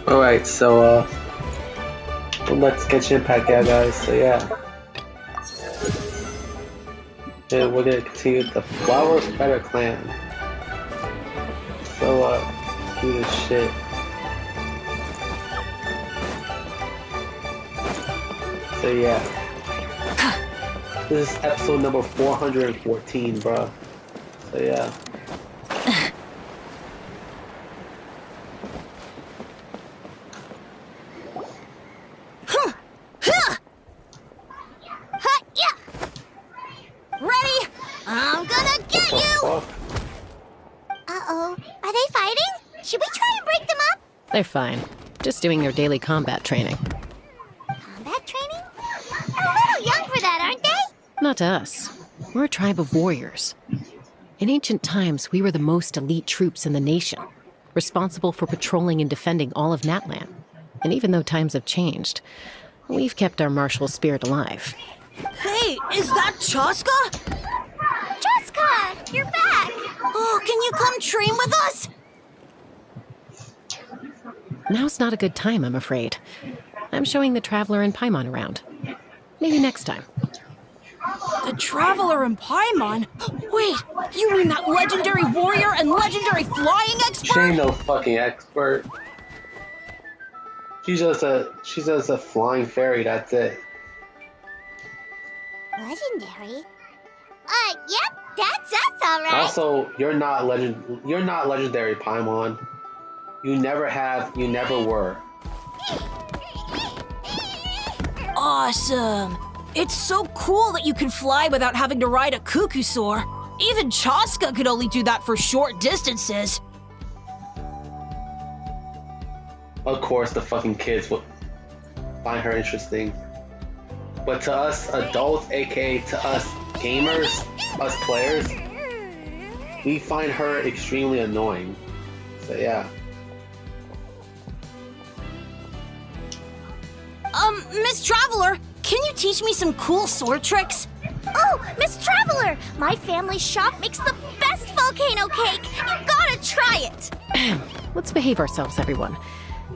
Alright, so let's Genshin Impact out, guys. So yeah. And we're gonna continue the Flower Spider Clan. So do this shit. So yeah. This is episode number 414, bruh. So yeah. Ready? I'm gonna get you! Uh-oh. Are they fighting? Should we try and break them up? They're fine. Just doing their daily combat training. Combat training? They're a little young for that, aren't they? Not to us. We're a tribe of warriors. In ancient times, we were the most elite troops in the nation, responsible for patrolling and defending all of Natlan. And even though times have changed, we've kept our martial spirit alive. Hey, is that Chaska? Jessica, you're back! Oh, can you come train with us? Now's not a good time, I'm afraid. I'm showing the Traveler and Paimon around. Maybe next time. The Traveler and Paimon? Wait, you mean that legendary warrior and legendary flying She expert? ain't no fucking expert. She's just a flying fairy, that's it. Legendary? Yep, that's us, alright. Also, you're not legendary, Paimon. You never have, you never were. Awesome. It's so cool that you can fly without having to ride a cuckoosaur. Even Chaska could only do that for short distances. Of course, the fucking kids will find her interesting. But to us adults, aka to us gamers, us players, we find her extremely annoying. So yeah. Miss Traveler, can you teach me some cool sword tricks? Oh, Miss Traveler! My family's shop makes the best volcano cake! You gotta try it! Let's behave ourselves, everyone.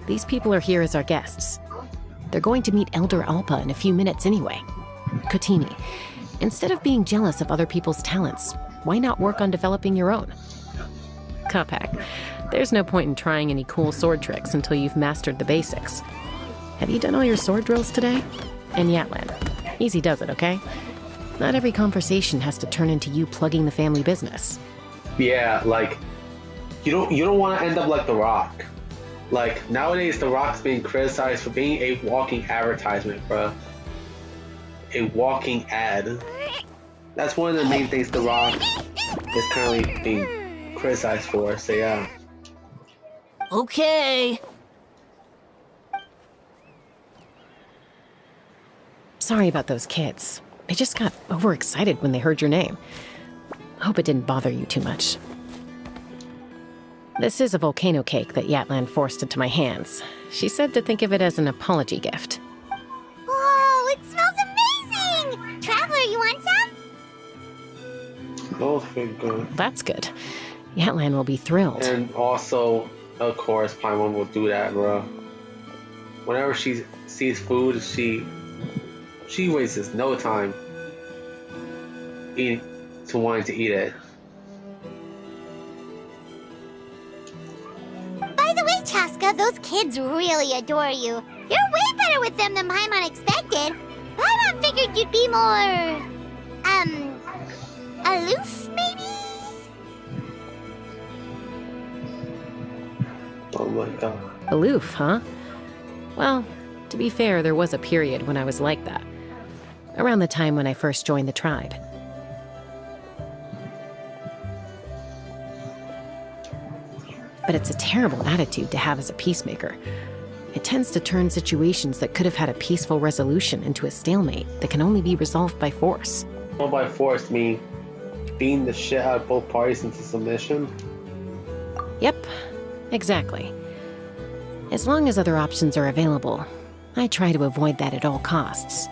These people are here as our guests. They're going to meet Elder Alpa in a few minutes anyway. Kotini, instead of being jealous of other people's talents, why not work on developing your own? Kapak, there's no point in trying any cool sword tricks until you've mastered the basics. Have you done all your sword drills today? And Yatlan, easy does it, okay? Not every conversation has to turn into you plugging the family business. Yeah, like you don't want to end up like The Rock. Like nowadays, The Rock's being criticized for being a walking advertisement, bruh. A walking ad. That's one of the main things The Rock is currently being criticized for. So yeah. Okay. Sorry about those kids. They just got overexcited when they heard your name. Hope it didn't bother you too much. This is a volcano cake that Yatlan forced into my hands. She said to think of it as an apology gift. Whoa, it smells amazing! Traveler, you want some? Those feel good. That's good. Yatlan will be thrilled. And also, of course, Paimon will do that, bro. Whenever she sees food, she wastes no time wanting to eat it. By the way, Chaska, those kids really adore you. You're way better with them than Paimon expected. Paimon figured you'd be more... aloof, maybe? Oh my god. Aloof, huh? Well, to be fair, there was a period when I was like that. Around the time when I first joined the tribe. But it's a terrible attitude to have as a peacemaker. It tends to turn situations that could have had a peaceful resolution into a stalemate that can only be resolved by force. All by force mean beating the shit out of both parties into submission? Yep, exactly. As long as other options are available, I try to avoid that at all costs.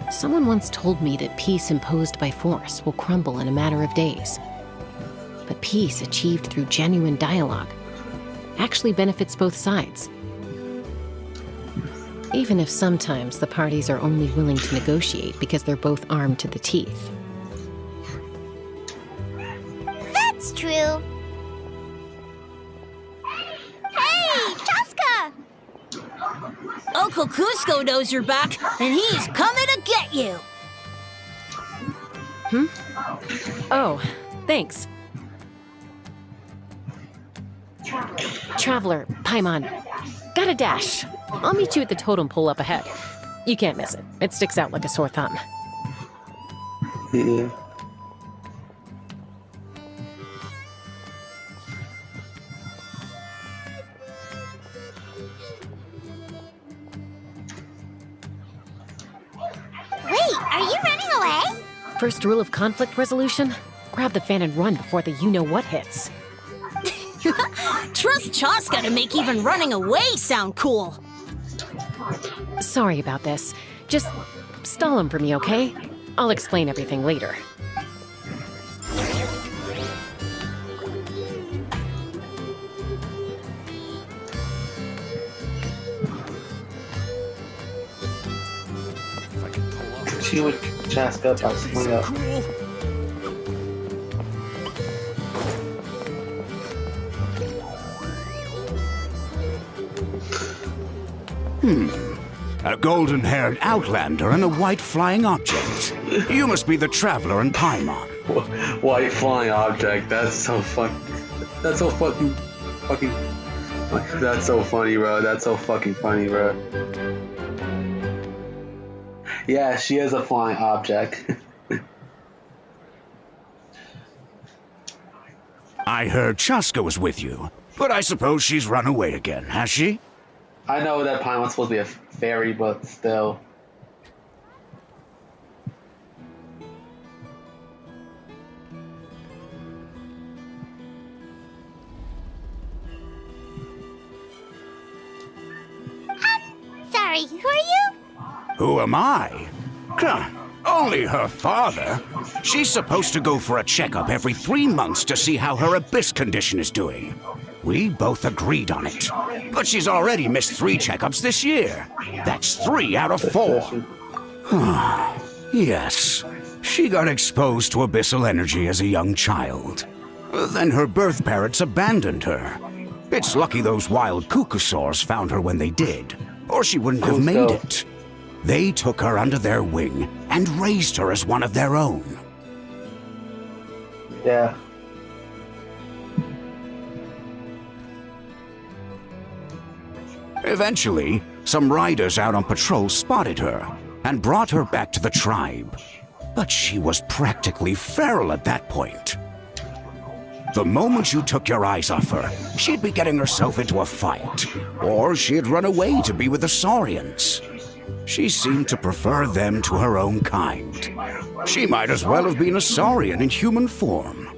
Someone once told me that peace imposed by force will crumble in a matter of days. But peace achieved through genuine dialogue, actually benefits both sides. Even if sometimes the parties are only willing to negotiate because they're both armed to the teeth. That's true. Hey, Chaska! Uncle Cusco knows you're back, and he's coming to get you! Oh, thanks. Traveler, Paimon, got a dash. I'll meet you at the totem pole up ahead. You can't miss it. It sticks out like a sore thumb. Yeah. Wait, are you running away? First rule of conflict resolution? Grab the fan and run before the you-know-what hits. Trust Chaska to make even running away sound cool. Sorry about this. Just stall him for me, okay? I'll explain everything later. She would Chaska by someone else. A golden-haired outlander and a white flying object. You must be the traveler in Paimon. White flying object. That's so fucking. That's so fucking. That's so funny, bro. That's so fucking funny, bro. Yeah, she is a flying object. I heard Chaska was with you, but I suppose she's run away again, has she? I know that Paimon's supposed to be a fairy, but still. Sorry, who are you? Who am I? Huh, only her father. She's supposed to go for a checkup every 3 months to see how her abyss condition is doing. We both agreed on it. But she's already missed 3 checkups this year. That's 3 out of 4. Yes. She got exposed to abyssal energy as a young child. Then her birth parents abandoned her. It's lucky those wild cuckoosaurs found her when they did, or she wouldn't have made it. They took her under their wing and raised her as one of their own. Yeah. Eventually, some riders out on patrol spotted her and brought her back to the tribe. But she was practically feral at that point. The moment you took your eyes off her, she'd be getting herself into a fight, or she'd run away to be with the Saurians. She seemed to prefer them to her own kind. She might as well have been a Saurian in human form.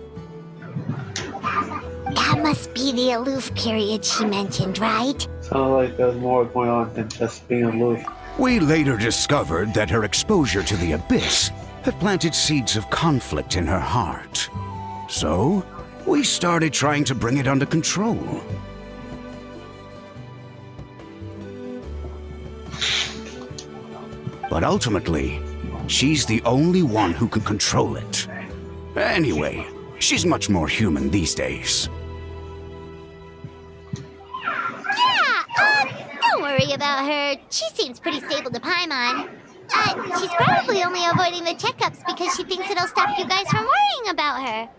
That must be the aloof period she mentioned, right? Sounds like there's more going on than just being aloof. We later discovered that her exposure to the abyss had planted seeds of conflict in her heart. So, we started trying to bring it under control. But ultimately, she's the only one who can control it. Anyway, she's much more human these days. Don't worry about her. She seems pretty stable to Paimon. She's probably only avoiding the checkups because she thinks it'll stop you guys from worrying about her.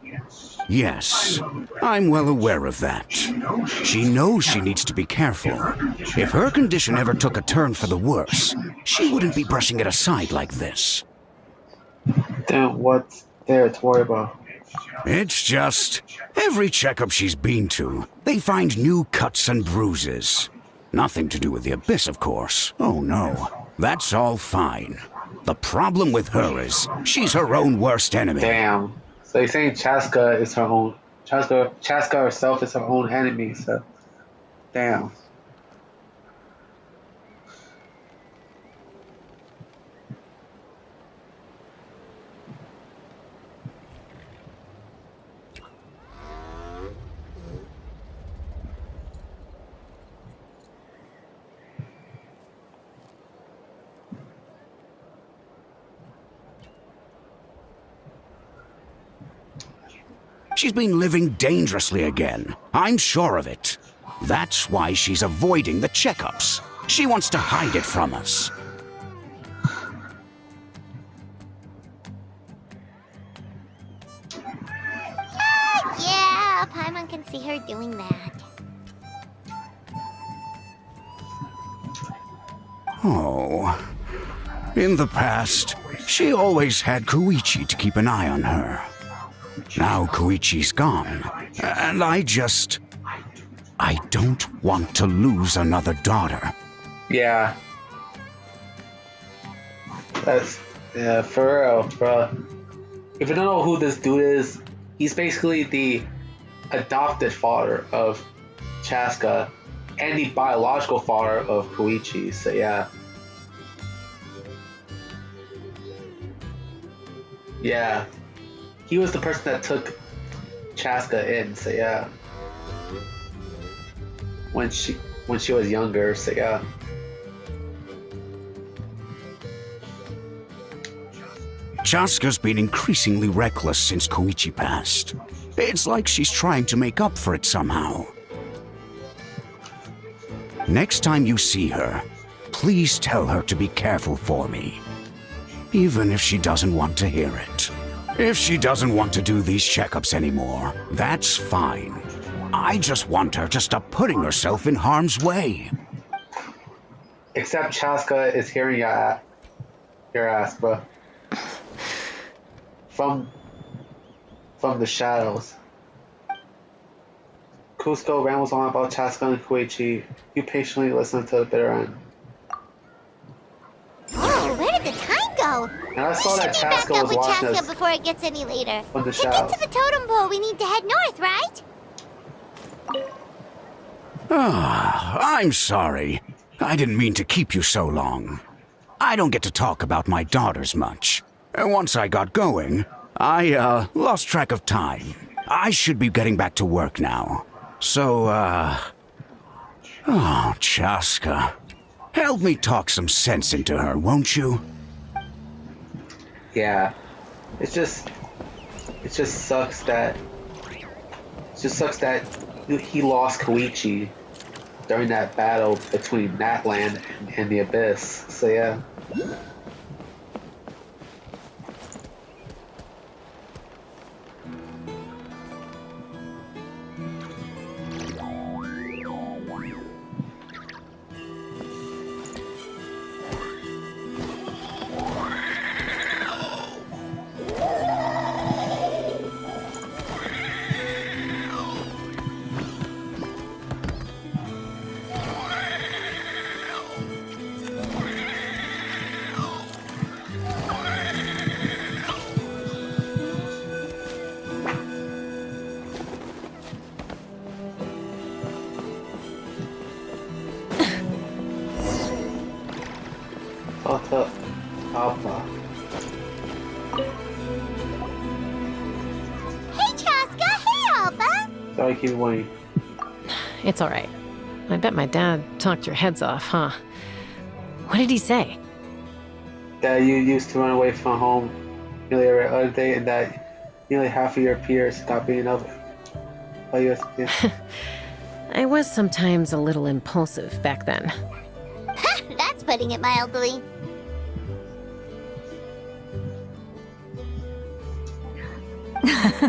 Yes, I'm well aware of that. She knows she needs to be careful. If her condition ever took a turn for the worse, she wouldn't be brushing it aside like this. Then what's there to worry about? It's just, every checkup she's been to, they find new cuts and bruises. Nothing to do with the abyss, of course. Oh no, that's all fine. The problem with her is, she's her own worst enemy. Damn. So you're saying Chaska is her own... Chaska herself is her own enemy, so... Damn. She's been living dangerously again. I'm sure of it. That's why she's avoiding the checkups. She wants to hide it from us. Yeah, Paimon can see her doing that. Oh. In the past, she always had Koichi to keep an eye on her. Now Koichi's gone, and I don't want to lose another daughter. Yeah. Yeah, for real, bro. If you don't know who this dude is, he's basically the adopted father of Chaska and the biological father of Koichi, so yeah. Yeah. He was the person that took Chaska in, so yeah. When she was younger, so yeah. Chaska's been increasingly reckless since Koichi passed. It's like she's trying to make up for it somehow. Next time you see her, please tell her to be careful for me. Even if she doesn't want to hear it. If she doesn't want to do these checkups anymore, that's fine. I just want her to stop putting herself in harm's way. Except Chaska is hearing your ass, bro. From the shadows. Cusco rambles on about Chaska and Koichi. You patiently listen to the bitter end. Oh, where did the time go? And I saw that We should meet Chaska back up was with watching Chaska us before it gets any later. from the To get shadows. to the totem pole, we need to head north, right? I'm sorry. I didn't mean to keep you so long. I don't get to talk about my daughters much. And once I got going, I lost track of time. I should be getting back to work now. So, oh, Chaska. Help me talk some sense into her, won't you? Yeah. It just sucks that he lost Koichi during that battle between Natland and the Abyss. So yeah. Alpha. Hey, Chaska! Hey, Alba! Sorry, keep waiting. It's all right. I bet my dad talked your heads off, huh? What did he say? That you used to run away from home nearly every other day, and that nearly half of your peers stopped being of it. I was sometimes a little impulsive back then. That's putting it mildly.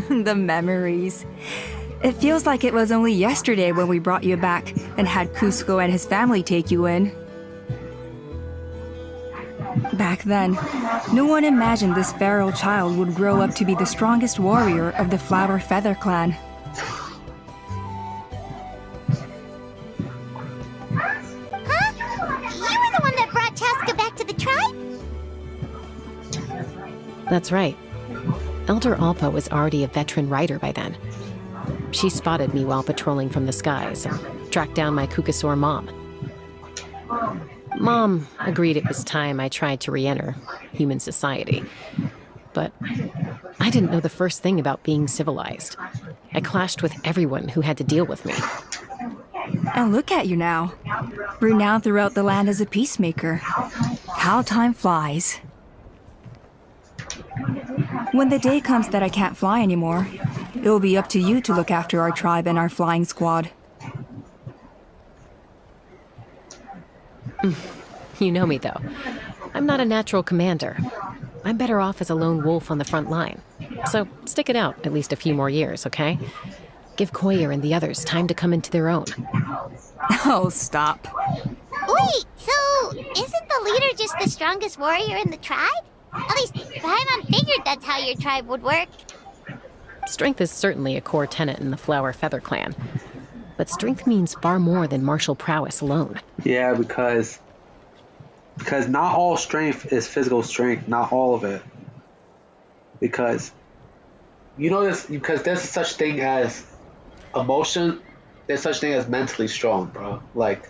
The memories. It feels like it was only yesterday when we brought you back and had Cusco and his family take you in. Back then, no one imagined this feral child would grow up to be the strongest warrior of the Flower Feather clan. Huh? You were the one that brought Chaska back to the tribe? That's right. Elder Alpa was already a veteran rider by then. She spotted me while patrolling from the skies and tracked down my Kukasaur mom. Mom agreed it was time I tried to re-enter human society. But I didn't know the first thing about being civilized. I clashed with everyone who had to deal with me. And look at you now, renowned throughout the land as a peacemaker. How time flies. When the day comes that I can't fly anymore, It'll be up to you to look after our tribe and our flying squad. You know me, though. I'm not a natural commander. I'm better off as a lone wolf on the front line. So stick it out at least a few more years, okay? Give Koyer and the others time to come into their own. Oh, stop. Wait, so isn't the leader just the strongest warrior in the tribe? At least Paimon figured that's how your tribe would work. Strength is certainly a core tenet in the Flower Feather clan. But strength means far more than martial prowess alone. Yeah, because not all strength is physical strength, not all of it. Because you know this, because there's such thing as emotion, there's such thing as mentally strong, bro. Like,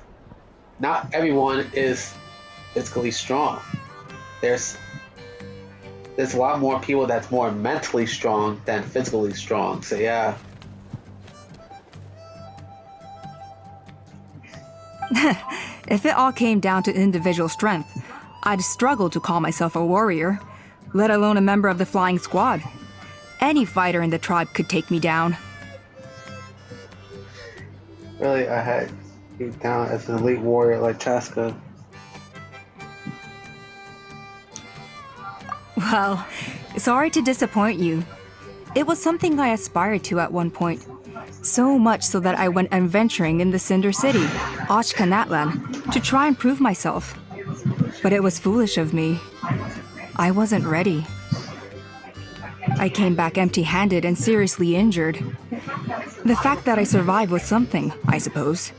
not everyone is physically strong. There's a lot more people that's more mentally strong than physically strong. So yeah. If it all came down to individual strength, I'd struggle to call myself a warrior, let alone a member of the flying squad. Any fighter in the tribe could take me down. Really, I had you down as an elite warrior like Chaska. Well, sorry to disappoint you. It was something I aspired to at one point. So much so that I went adventuring in the Cinder City, Ashkanatlan, to try and prove myself. But it was foolish of me. I wasn't ready. I came back empty-handed and seriously injured. The fact that I survived was something, I suppose.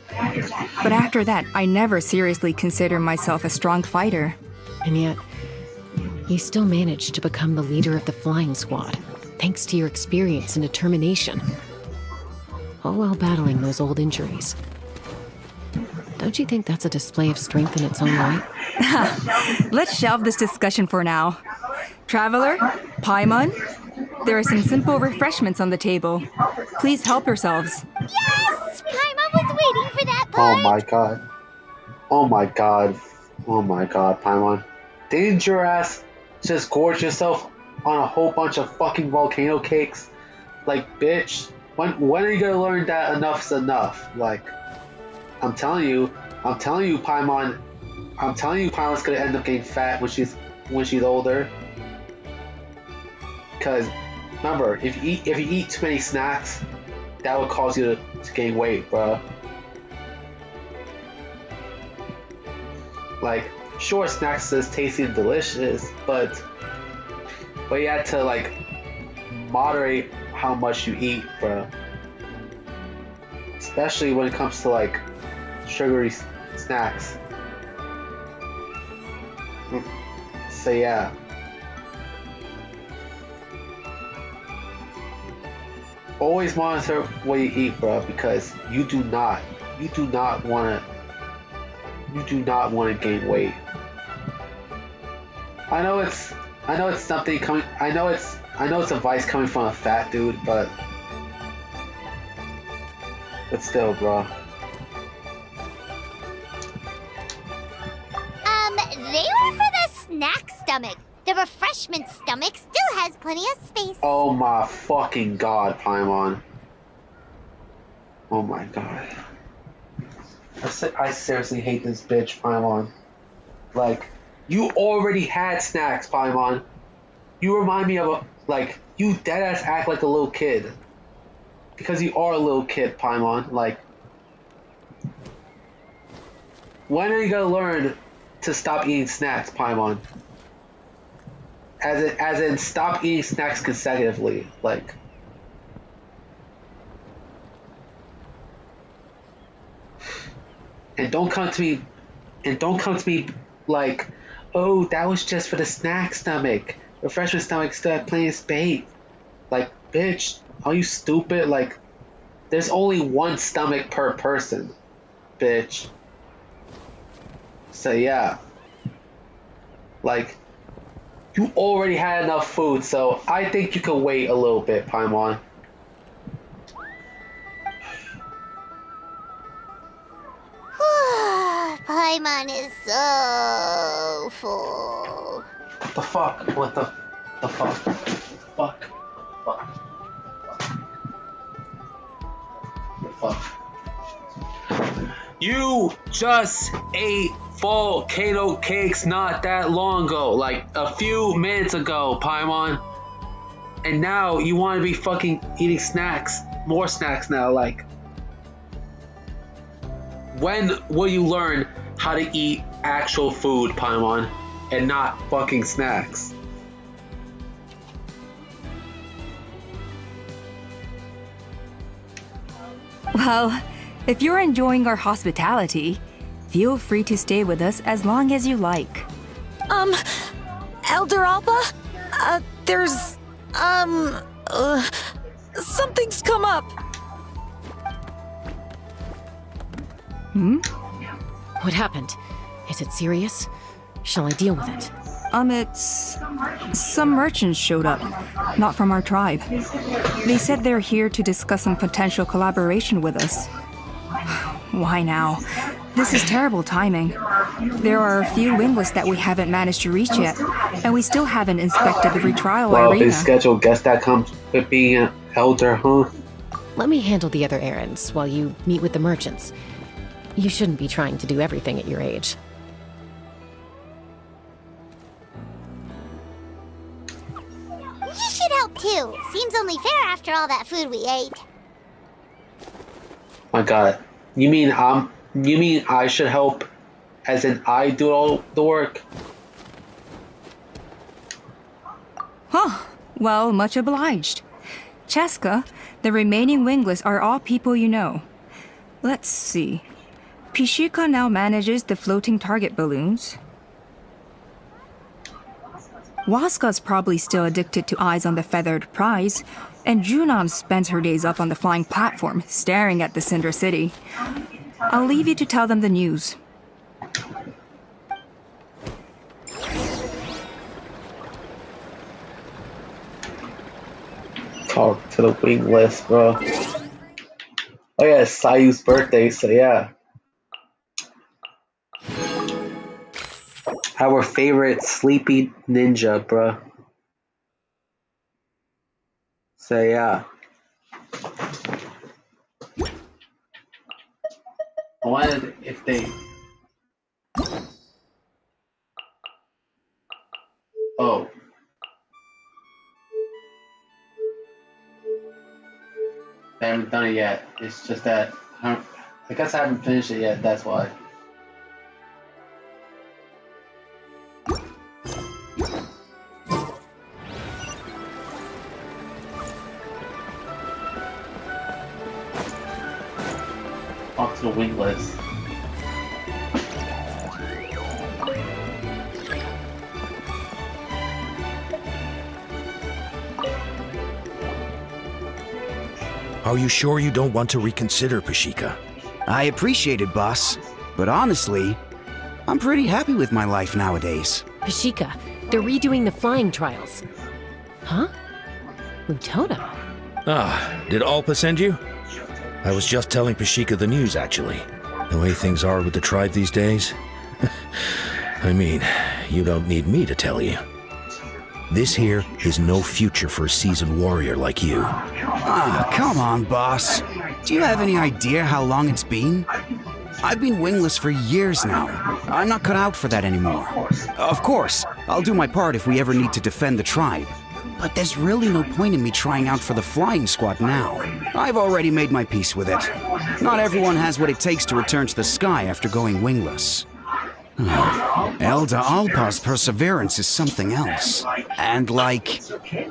But after that, I never seriously considered myself a strong fighter. And yet, you still managed to become the leader of the flying squad, thanks to your experience and determination. All while battling those old injuries. Don't you think that's a display of strength in its own right? Let's shelve this discussion for now. Traveler, Paimon, there are some simple refreshments on the table. Please help yourselves. Yes! Paimon was waiting for that Oh part! my god. Oh my god. Oh my god, Paimon. Didn't your ass just gorge yourself on a whole bunch of fucking volcano cakes? Like, bitch, when are you gonna learn that enough's enough? Like, I'm telling you, Paimon, Paimon's gonna end up getting fat when she's older. Because remember, if you eat too many snacks, that would cause you to gain weight, bro. Like, sure, snacks is tasty and delicious, but you have to like moderate how much you eat, bro. Especially when it comes to like sugary snacks. So yeah. Always monitor what you eat, bro, because you do not want to gain weight. I know it's something coming. I know it's advice coming from a fat dude, but still, bro. They were for the snack stomach. The refreshment stomach still has plenty of space. Oh my fucking god, Paimon. Oh my god. I seriously hate this bitch, Paimon. Like, you already had snacks, Paimon. You remind me of you deadass act like a little kid. Because you are a little kid, Paimon. Like, when are you gonna learn to stop eating snacks, Paimon? As in, stop eating snacks consecutively, like. And don't come to me like, oh, that was just for the snack stomach. Refreshment stomach still had plenty of space. Like, bitch, are you stupid? Like, there's only one stomach per person, bitch. So yeah. Like, you already had enough food, so I think you can wait a little bit, Paimon. Paimon is so full. What the fuck? What the fuck? Fuck. fuck. You just ate volcano cakes not that long ago, like a few minutes ago, Paimon. And now you want to be fucking eating snacks, more snacks now, like. When will you learn how to eat actual food, Paimon, and not fucking snacks? Well, if you're enjoying our hospitality, feel free to stay with us as long as you like. Elder Alpa? There's, something's come up. What happened? Is it serious? Shall I deal with it? It's... Some merchants showed up, not from our tribe. They said they're here to discuss some potential collaboration with us. Why now? This is terrible timing. There are a few wingless that we haven't managed to reach yet, and we still haven't inspected the retrial Well, arena. his schedule, guess that comes with being an elder, huh? Let me handle the other errands while you meet with the merchants. You shouldn't be trying to do everything at your age. You should help too. Seems only fair after all that food we ate. My God, you mean I should help, as in I do all the work? Huh. Well, much obliged. Cheska, the remaining wingless are all people you know. Let's see. Pishika now manages the floating target balloons. Waska's probably still addicted to eyes on the feathered prize, and Junon spends her days up on the flying platform, staring at the Cinder City. I'll leave you to tell them the news. Talk to the wing list, bro. Oh yeah, it's Sayu's birthday, so yeah. Our favorite sleepy ninja, bro. So yeah. I wondered if they... Oh. I haven't done it yet. It's just that I guess I haven't finished it yet, that's why. Talk to the wingless. Are you sure you don't want to reconsider, Pashika? I appreciate it, boss. But honestly, I'm pretty happy with my life nowadays. Pashika, they're redoing the flying trials. Huh? Utona? Ah, did Alpa send you? I was just telling Pashika the news, actually. The way things are with the tribe these days. I mean, you don't need me to tell you. This here is no future for a seasoned warrior like you. Ah, come on, boss. Do you have any idea how long it's been? I've been wingless for years now. I'm not cut out for that anymore. Of course, I'll do my part if we ever need to defend the tribe. But there's really no point in me trying out for the flying squad now. I've already made my peace with it. Not everyone has what it takes to return to the sky after going wingless. Elder Alpa's perseverance is something else. And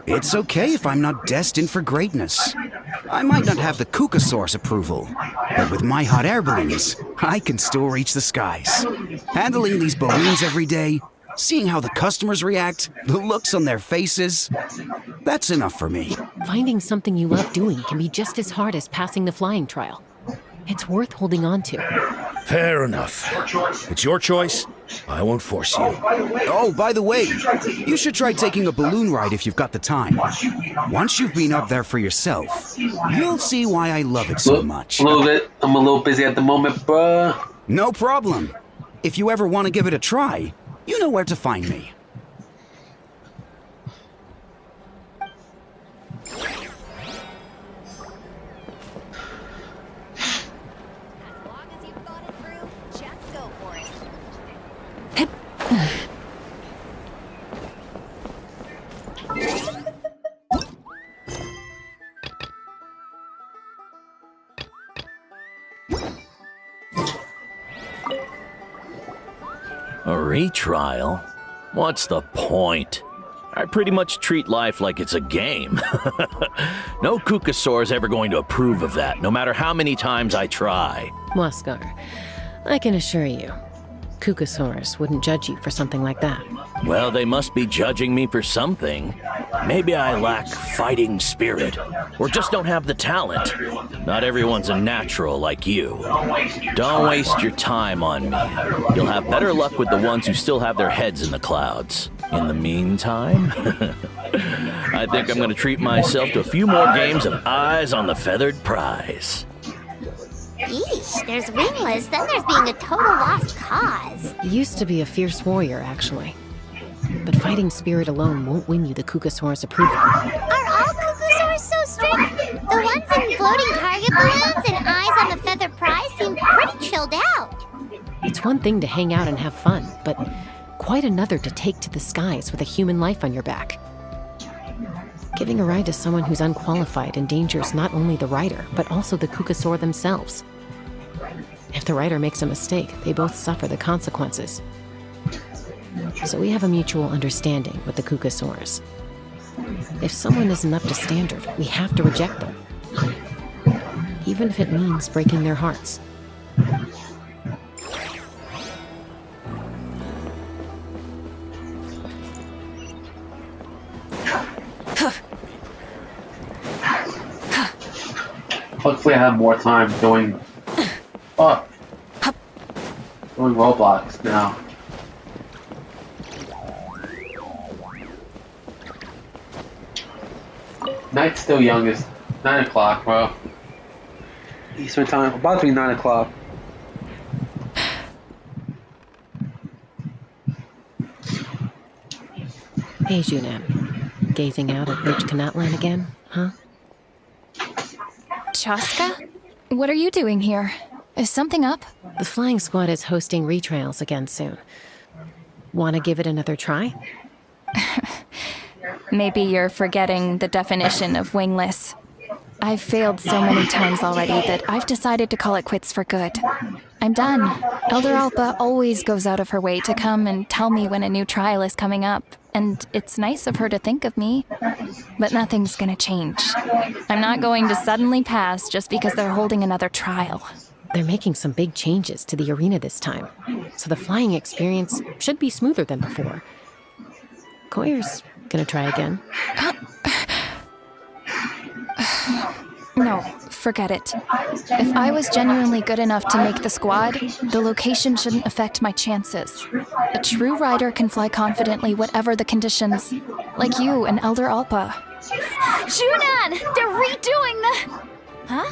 it's okay if I'm not destined for greatness. I might not have the Kukasaur's approval, but with my hot air balloons, I can still reach the skies. Handling these balloons every day, seeing how the customers react, the looks on their faces, that's enough for me. Finding something you love doing can be just as hard as passing the flying trial. It's worth holding on to. Fair enough. It's your choice. I won't force you. Oh, by the way, you should try taking a balloon ride if you've got the time. Once you've been up there for yourself, you'll see why I love it so much. A little bit. I'm a little busy at the moment, bruh. No problem. If you ever want to give it a try, you know where to find me. A retrial? What's the point? I pretty much treat life like it's a game. No Kukasaur is ever going to approve of that, no matter how many times I try. Muskar, I can assure you, Kukasaurus wouldn't judge you for something like that. Well, they must be judging me for something. Maybe I lack fighting spirit, or just don't have the talent. Not everyone's a natural like you. Don't waste your time on me. You'll have better luck with the ones who still have their heads in the clouds. In the meantime, I think I'm gonna treat myself to a few more games of Eyes on the Feathered Prize. Yeesh, there's Wingless, then there's being a total lost cause. You used to be a fierce warrior, actually. But fighting spirit alone won't win you the Kukasaur's approval. Are all Kukusaurs so strict? The ones in floating target balloons and Eyes on the Feather Prize seem pretty chilled out. It's one thing to hang out and have fun, but quite another to take to the skies with a human life on your back. Giving a ride to someone who's unqualified endangers not only the rider, but also the Kukasaur themselves. If the rider makes a mistake, they both suffer the consequences. So we have a mutual understanding with the Kukasaurs. If someone isn't up to standard, we have to reject them. Even if it means breaking their hearts. Hopefully I have more time doing Roblox now. Night's still young. It's 9 o'clock, bro. Eastern time. About to be 9 o'clock. Hey, Junan. Gazing out at Rich Canatland again, huh? Chaska? What are you doing here? Is something up? The flying squad is hosting retrials again soon. Want to give it another try? Maybe you're forgetting the definition of wingless. I've failed so many times already that I've decided to call it quits for good. I'm done. Elder Alpa always goes out of her way to come and tell me when a new trial is coming up, and it's nice of her to think of me, but nothing's gonna change. I'm not going to suddenly pass just because they're holding another trial. They're making some big changes to the arena this time, so the flying experience should be smoother than before. Koyer's gonna try again. No, forget it. If I was genuinely good enough to make the squad, the location shouldn't affect my chances. A true rider can fly confidently whatever the conditions, like you and Elder Alpa. Junan! They're redoing the... Huh?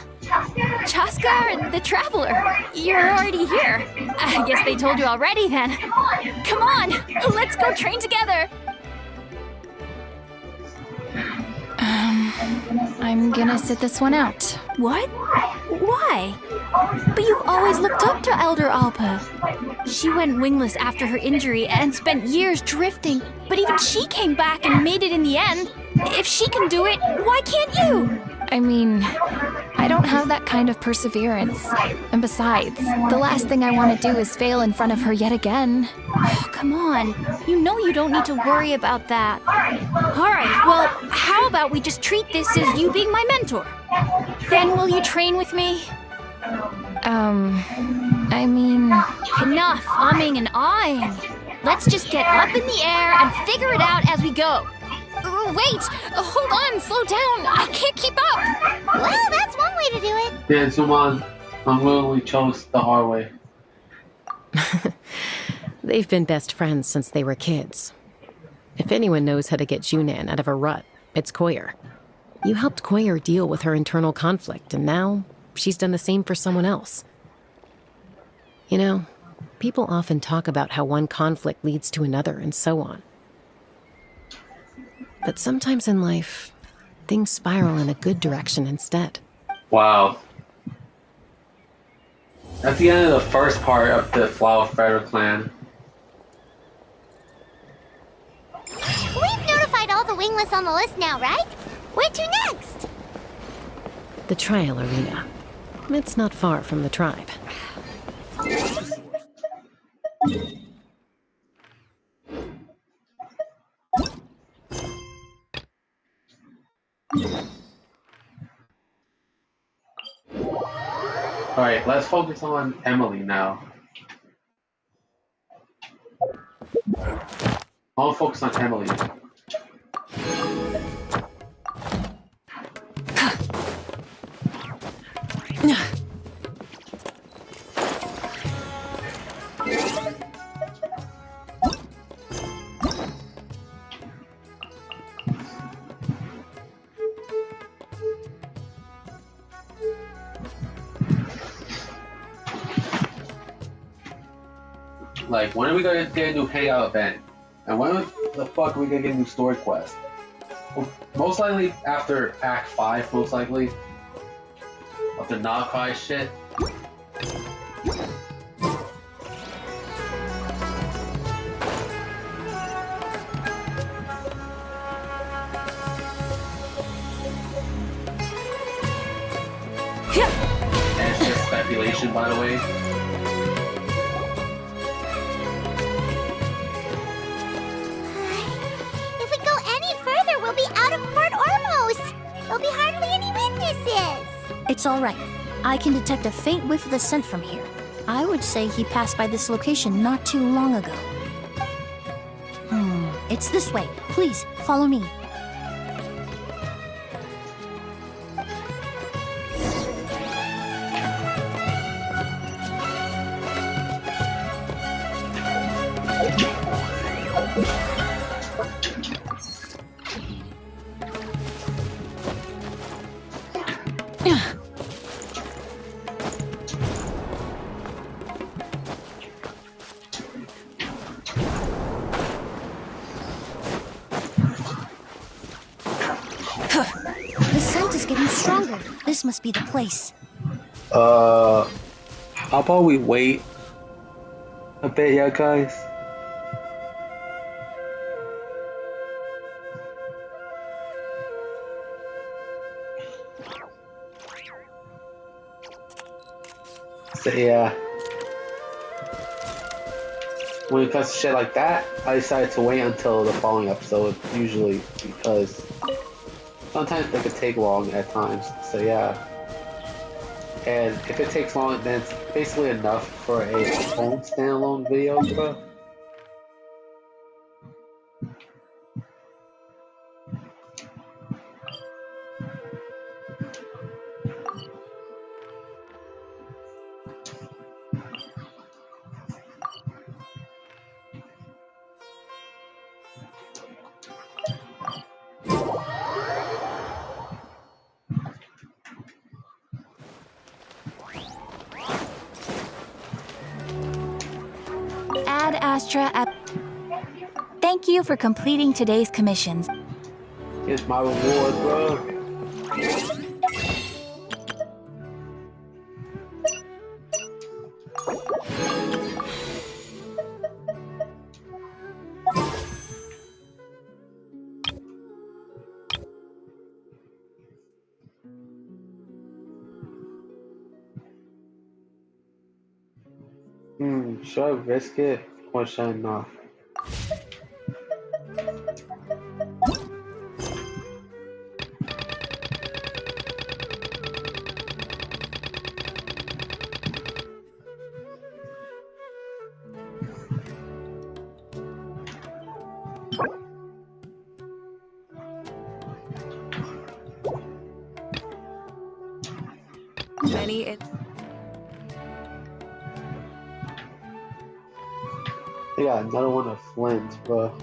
Chaska and the Traveler. You're already here. I guess they told you already then. Come on, let's go train together. I'm gonna sit this one out. What? Why? But you've always looked up to Elder Alpa. She went wingless after her injury and spent years drifting, but even she came back and made it in the end. If she can do it, why can't you? I mean, I don't have that kind of perseverance. And besides, the last thing I want to do is fail in front of her yet again. Oh, come on. You know you don't need to worry about that. All right, well, how about we just treat this as you being my mentor? Then will you train with me? I mean... Enough umming and ahhing. Let's just get up in the air and figure it out as we go. Wait! Hold on! Slow down! I can't keep up! Well, that's one way to do it. Yeah, Zuman unwillingly chose the hard way. They've been best friends since they were kids. If anyone knows how to get Junan out of a rut, it's Koyer. You helped Koyer deal with her internal conflict, and now she's done the same for someone else. You know, people often talk about how one conflict leads to another and so on. But sometimes in life, things spiral in a good direction instead. Wow. That's the end of the first part of the Flower Feather clan. We've notified all the wingless on the list now, right? Where to next? The trial arena. It's not far from the tribe. Alright, let's focus on Emily now. I'll focus on Emily. Like, when are we gonna get a new hangout event? And when the fuck are we gonna get a new story quest? Well, most likely after Act 5, most likely. After Nakai shit. And it's just speculation, by the way. We'll be out of port almost! There'll be hardly any witnesses! It's alright. I can detect a faint whiff of the scent from here. I would say he passed by this location not too long ago. It's this way. Please, follow me. This must be the place. How about we wait a bit, yeah, guys? So, yeah. When it comes to shit like that, I decided to wait until the following episode, usually, because sometimes it could take long at times, so yeah. And if it takes long, then it's basically enough for a phone standalone video, bro. Ad Astra at... Thank you for completing today's commissions. Here's my reward, bro. Should I risk it or should I not? I got another one of Flint, bro.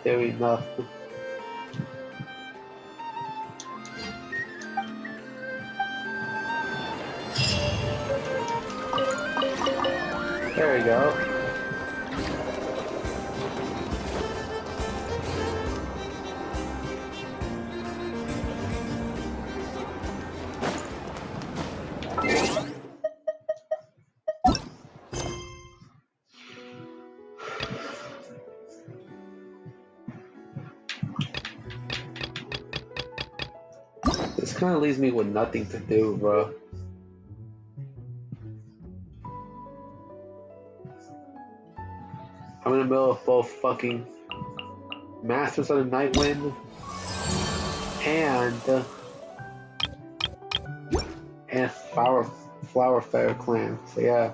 There enough. There we go. kind of leaves me with nothing to do, bro. I'm in the middle of both fucking Masters of the Night Wind and Flower Fair Clan. So yeah.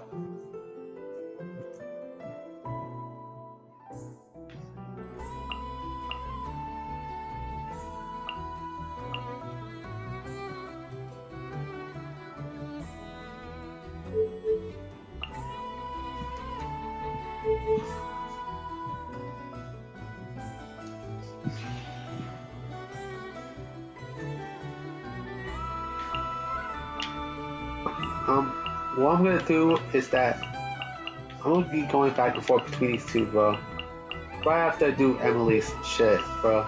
What I'm gonna do is that I'm gonna be going back and forth between these two, bro. Right after I do Emily's shit, bro.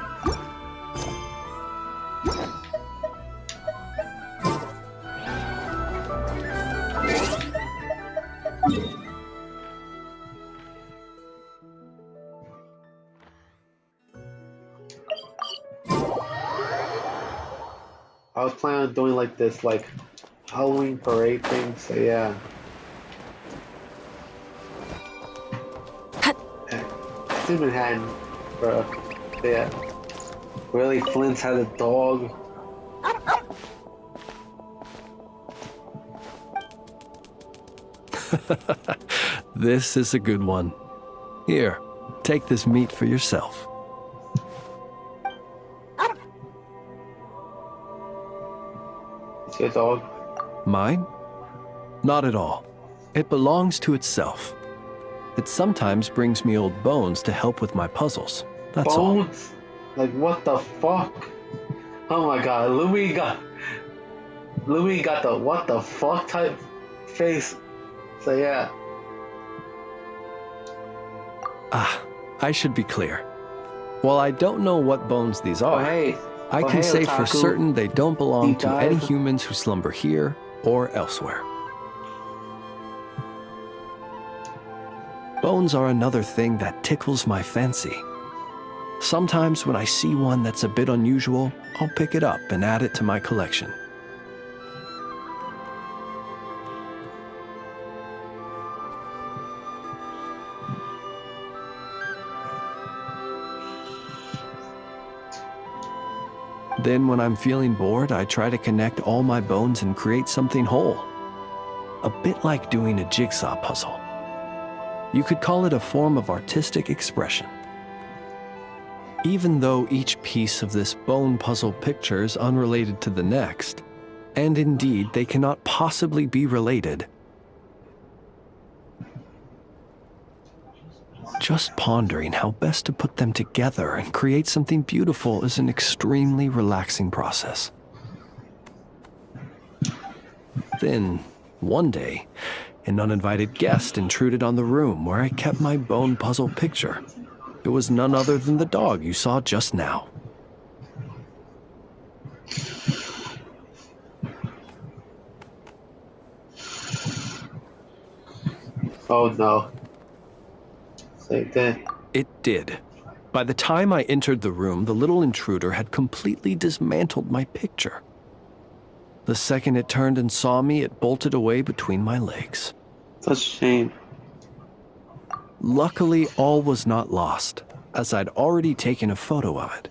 I was planning on doing like this, like Halloween parade thing, so yeah. It's in Manhattan, bro. Yeah. Really, Flint's had a dog. This is a good one. Here, take this meat for yourself. It's your dog. Mine? Not at all. It belongs to itself. It sometimes brings me old bones to help with my puzzles. That's Bones? Like, what the fuck? Oh my god, Louis got the what the fuck type face. So yeah. I should be clear. While I don't know what bones these are, I can say for certain they don't belong to any humans who slumber here or elsewhere. Bones are another thing that tickles my fancy. Sometimes when I see one that's a bit unusual, I'll pick it up and add it to my collection. Then when I'm feeling bored, I try to connect all my bones and create something whole. A bit like doing a jigsaw puzzle. You could call it a form of artistic expression. Even though each piece of this bone puzzle picture is unrelated to the next, and indeed they cannot possibly be related, just pondering how best to put them together and create something beautiful is an extremely relaxing process. Then, one day, an uninvited guest intruded on the room where I kept my bone puzzle picture. It was none other than the dog you saw just now. Oh no. Same thing. It did. By the time I entered the room, the little intruder had completely dismantled my picture. The second it turned and saw me, it bolted away between my legs. Such a shame. Luckily, all was not lost, as I'd already taken a photo of it.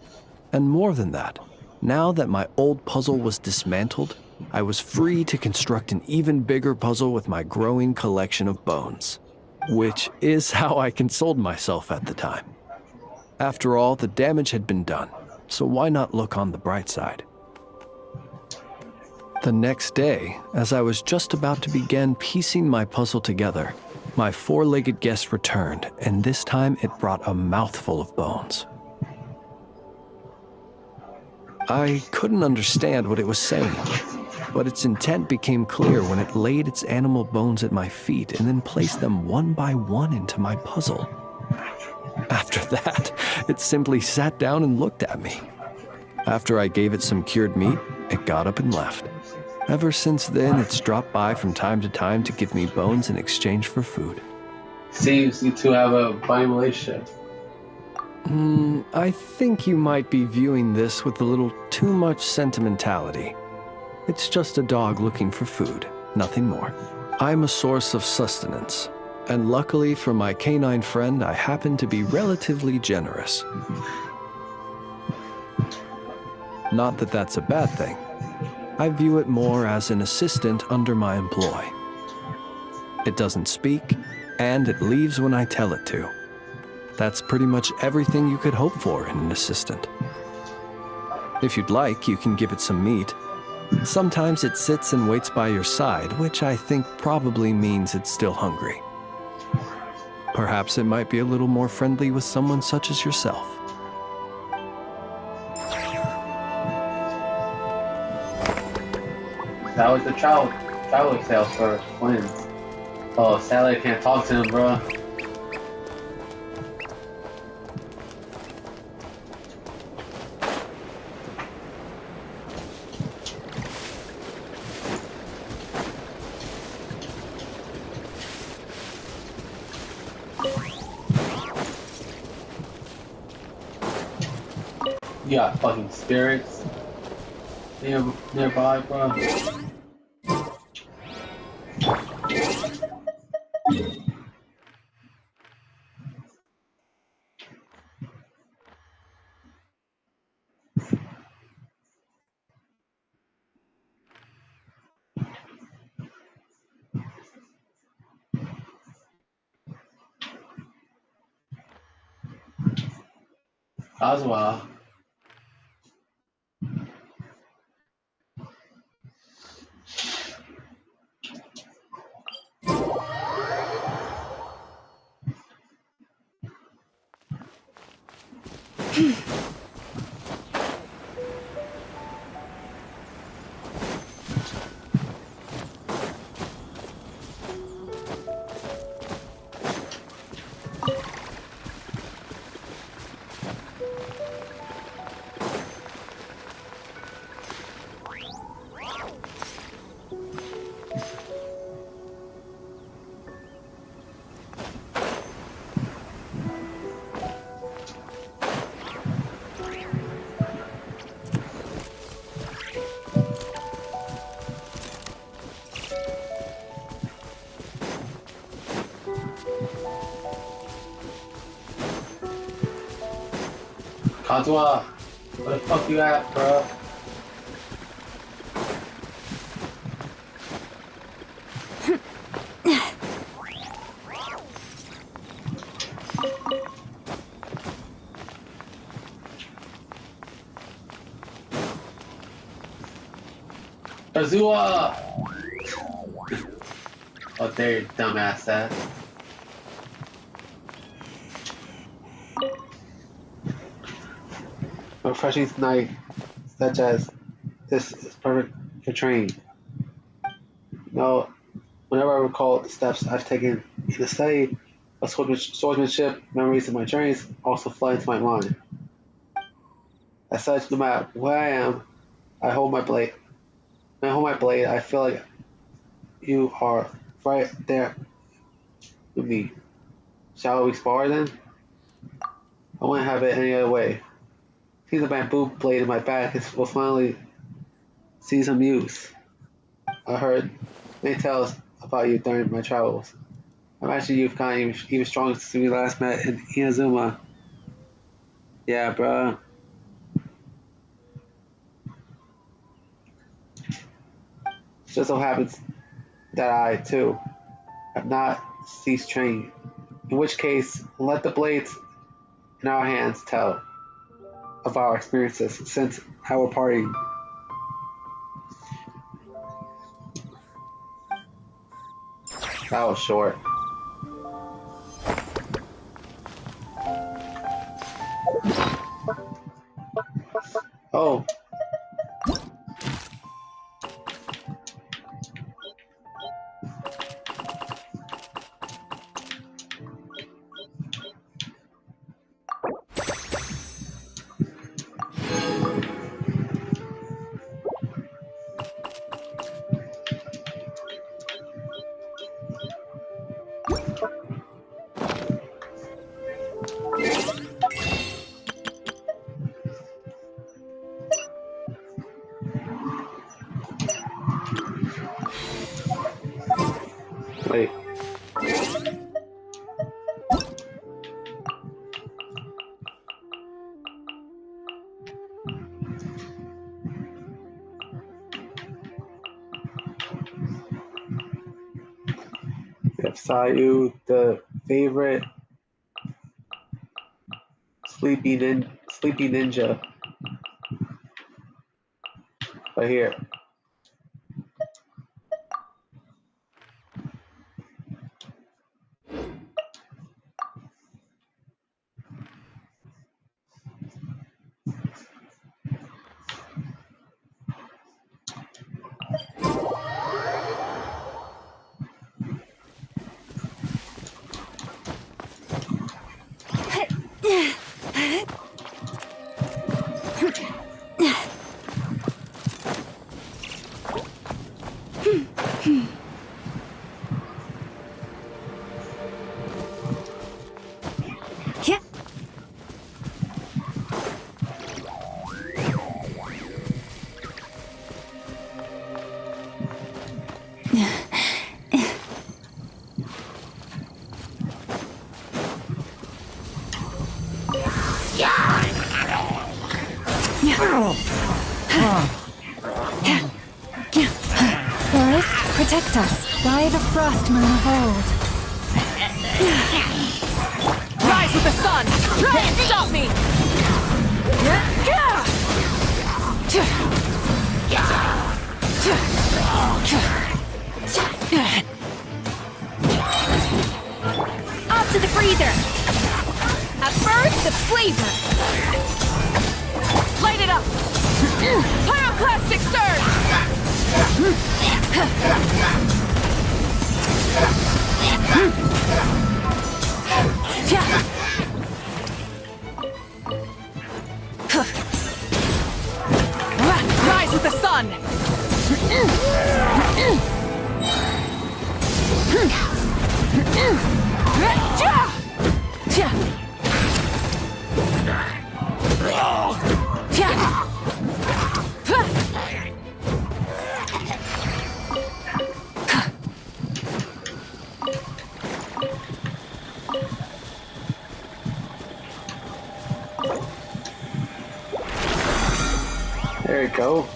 And more than that, now that my old puzzle was dismantled, I was free to construct an even bigger puzzle with my growing collection of bones. Which is how I consoled myself at the time. After all, the damage had been done, so why not look on the bright side? The next day, as I was just about to begin piecing my puzzle together, my four-legged guest returned, and this time it brought a mouthful of bones. I couldn't understand what it was saying, but its intent became clear when it laid its animal bones at my feet and then placed them one by one into my puzzle. After that, it simply sat down and looked at me. After I gave it some cured meat, it got up and left. Ever since then, it's dropped by from time to time to give me bones in exchange for food. Seems you two have a fine relationship. I think you might be viewing this with a little too much sentimentality. It's just a dog looking for food, nothing more. I'm a source of sustenance, and luckily for my canine friend, I happen to be relatively generous. Not that that's a bad thing. I view it more as an assistant under my employ. It doesn't speak, and it leaves when I tell it to. That's pretty much everything you could hope for in an assistant. If you'd like, you can give it some meat. Sometimes it sits and waits by your side, which I think probably means it's still hungry. Perhaps it might be a little more friendly with someone such as yourself. That was the travel sales for twins. Oh, sadly I can't talk to him, bro. You got fucking spirits nearby, bro. Oswald. Kazuha, where the fuck you at, bro? Kazuha! Oh, there, you dumbass ass. A refreshing night such as this is perfect for training. No, whenever I recall the steps I've taken in the study of swordsmanship, memories of my journeys also flood into my mind. As such, no matter where I am, I hold my blade. When I hold my blade, I feel like you are right there with me. Shall we spar then? I wouldn't have it any other way. See the bamboo blade in my back will finally see some use. I heard many tales about you during my travels. I imagine you've gotten even stronger since we last met in Inazuma. Yeah, bruh. It just so happens that I, too, have not ceased training. In which case, let the blades in our hands tell of our experiences since our parting. That was short. Oh. Wait. We have Sayu, the favorite sleepy ninja. Right here. Yeah. Forest, protect us by the frost moon of old. Rise with the sun! Try and stop me! Up to the freezer! At first, the flavor! Light it up! Pyroclastic surge! Rise with the sun! There you go.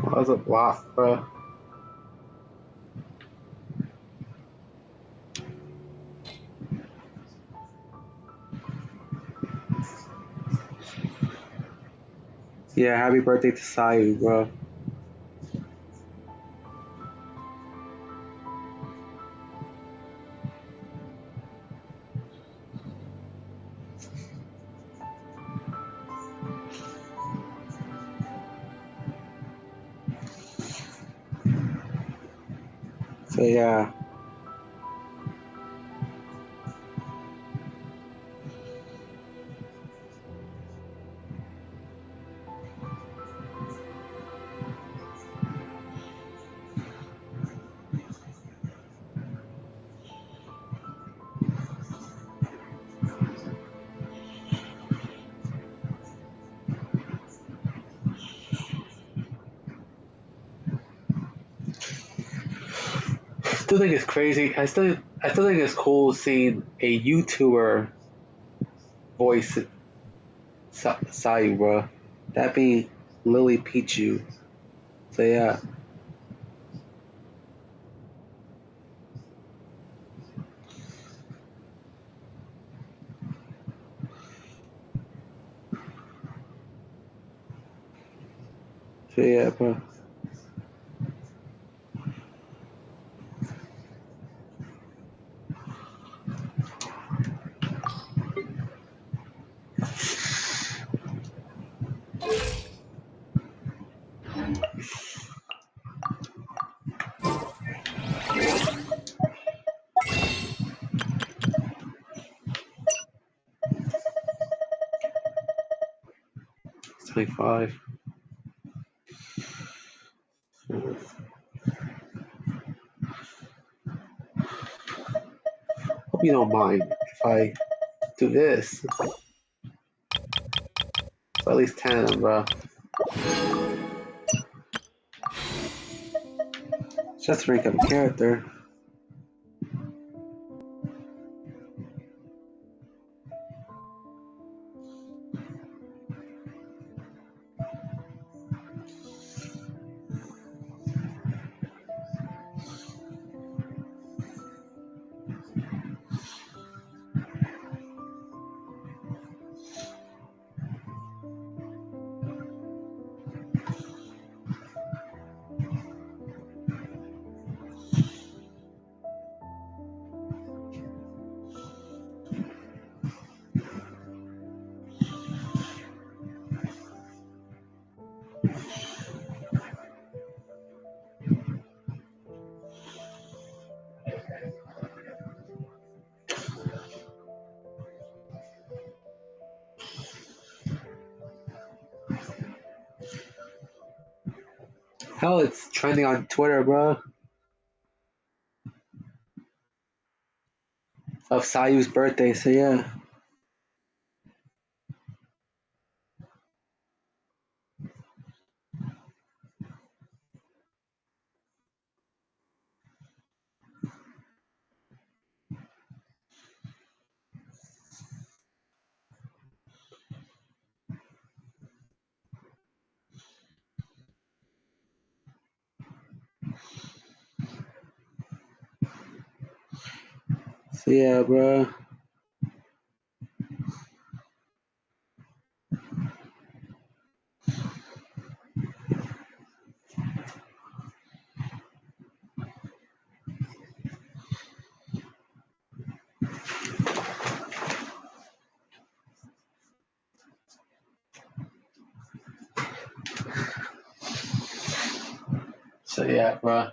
That was a block, bro. Yeah, happy birthday to Sayu, bro. So yeah. Still think it's crazy. I still think it's cool seeing a YouTuber voice Sayu, bro. That being Lily Pichu. So yeah. So yeah, bro. It's 25. Hope you don't mind if I do this. So at least 10 of them, bro. Just to rank up a character. Hell, it's trending on Twitter, bro. Of Sayu's birthday, so yeah. So yeah, bro. So yeah, bro.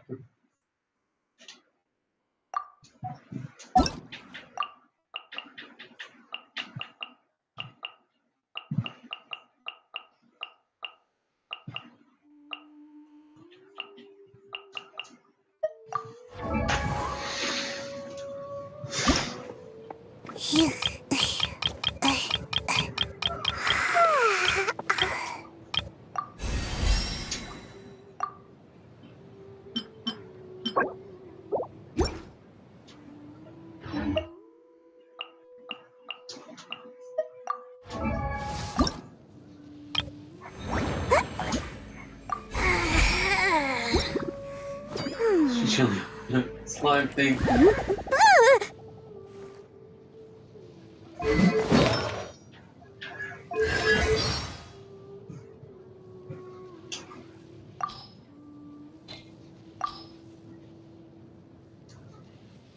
Slime thing.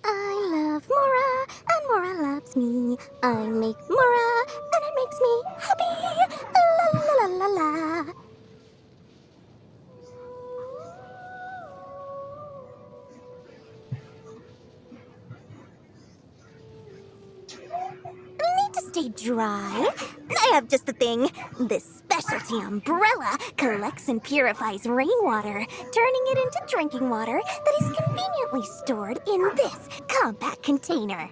I love Mora, and Mora loves me. I make Mora, and it makes me happy. La la la la la. Need to stay dry. I have just the thing. This specialty umbrella collects and purifies rainwater, turning it into drinking water that is conveniently stored in this compact container.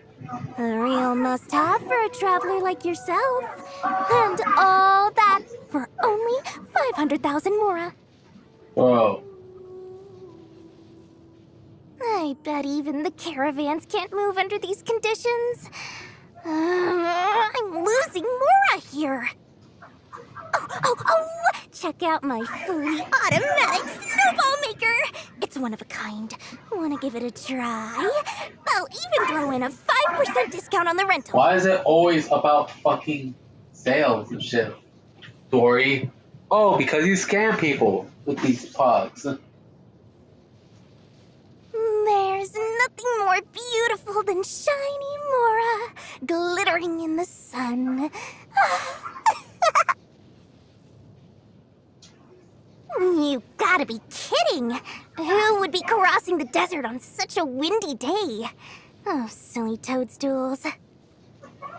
A real must-have for a traveler like yourself. And all that for only 500,000 Mora. Whoa. I bet even the caravans can't move under these conditions. I'm losing Mora here. Oh! Check out my fully automatic snowball maker. It's one of a kind. Want to give it a try? I'll even throw in a 5% discount on the rental. Why is it always about fucking sales and shit? Dory. Oh, because you scam people with these pugs. There's nothing more beautiful than shiny Mora glittering in the sun. You gotta be kidding! Who would be crossing the desert on such a windy day? Oh, silly toadstools.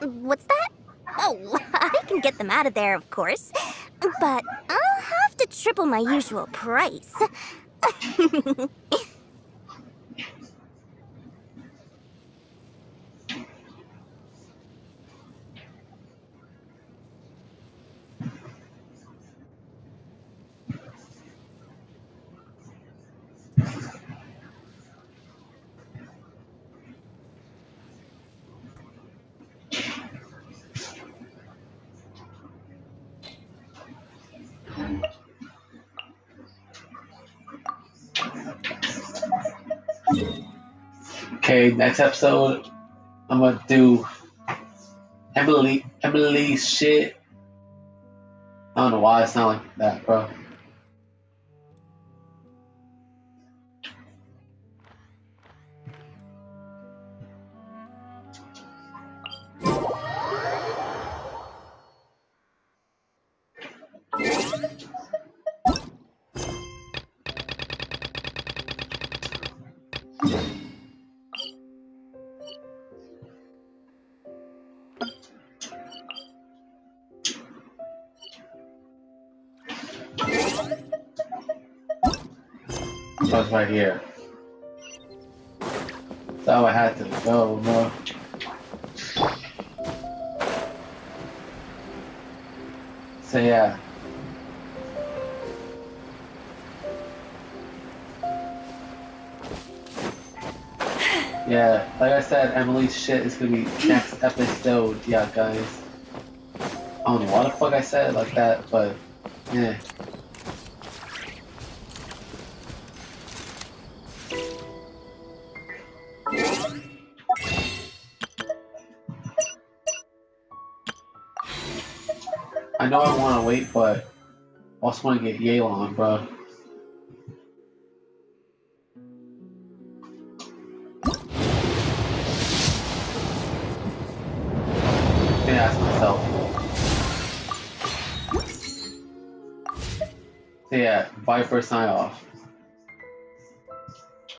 What's that? Oh, I can get them out of there, of course. But I'll have to triple my usual price. Okay, next episode, I'm gonna do Emily's shit. I don't know why it's not like that, bro. That's right here. That's how I had to go, bro. So yeah. Yeah, like I said, Emily's shit is gonna be next episode, yeah, guys. I don't know why the fuck I said it like that, but yeah. I know I want to wait, but I also want to get Yelan, bro. I'm gonna ask myself. So yeah, bye for a sign off.